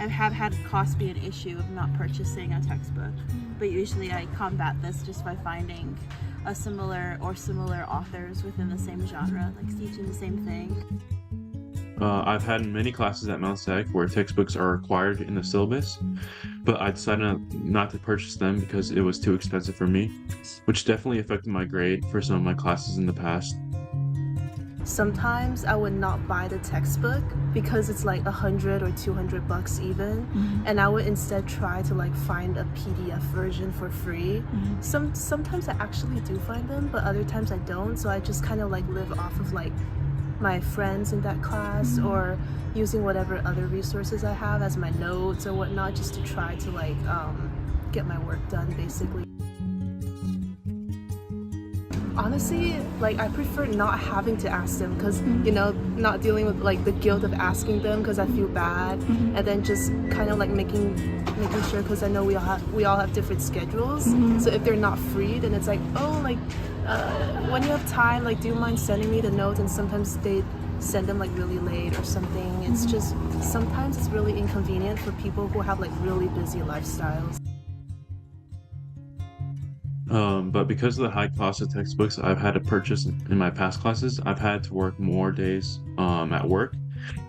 I have had cost be an issue of not purchasing a textbook, but usually I combat this just by finding a similar authors within the same genre, like teaching the same thing. I've had many classes at Mount Sec where textbooks are required in the syllabus, but I decided not to purchase them because it was too expensive for me, which definitely affected my grade for some of my classes in the past. Sometimes I would not buy the textbook because it's like $100 or $200 even, and I would instead try to like find a PDF version for free. Sometimes I actually do find them, but other times I don't, so I just kind of like live off of like my friends in that class or using whatever other resources I have as my notes or whatnot, just to try to like get my work done basically. Honestly, like I prefer not having to ask them because you know, not dealing with like the guilt of asking them because I feel bad, and then just kind of like making sure, because I know we all have different schedules. So if they're not free, then it's like, oh, like when you have time, like do you mind sending me the notes? And sometimes they send them like really late or something. It's just sometimes it's really inconvenient for people who have like really busy lifestyles. But because of the high cost of textbooks I've had to purchase in my past classes, I've had to work more days at work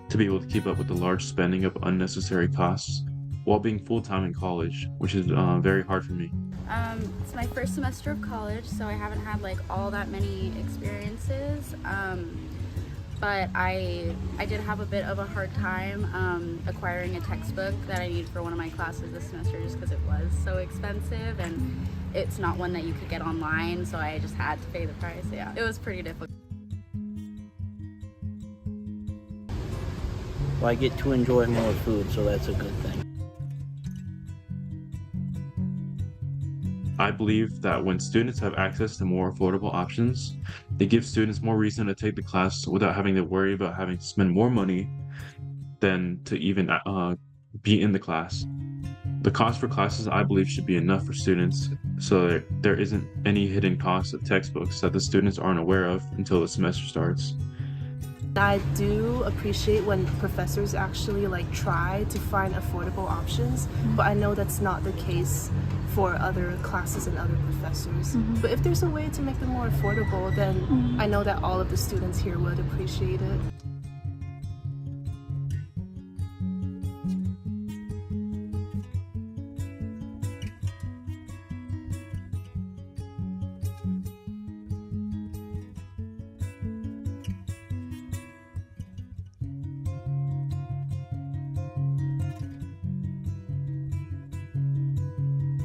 to be able to keep up with the large spending of unnecessary costs while being full-time in college, which is very hard for me. It's my first semester of college, so I haven't had like all that many experiences, but I did have a bit of a hard time acquiring a textbook that I need for one of my classes this semester just because it was so expensive and it's not one that you could get online, so I just had to pay the price. Yeah, it was pretty difficult. Well, I get to enjoy more food, so that's a good thing. I believe that when students have access to more affordable options, they give students more reason to take the class without having to worry about having to spend more money than to even be in the class. The cost for classes, I believe, should be enough for students so that there isn't any hidden costs of textbooks that the students aren't aware of until the semester starts. I do appreciate when professors actually like try to find affordable options, but I know that's not the case for other classes and other professors. But if there's a way to make them more affordable, then I know that all of the students here would appreciate it.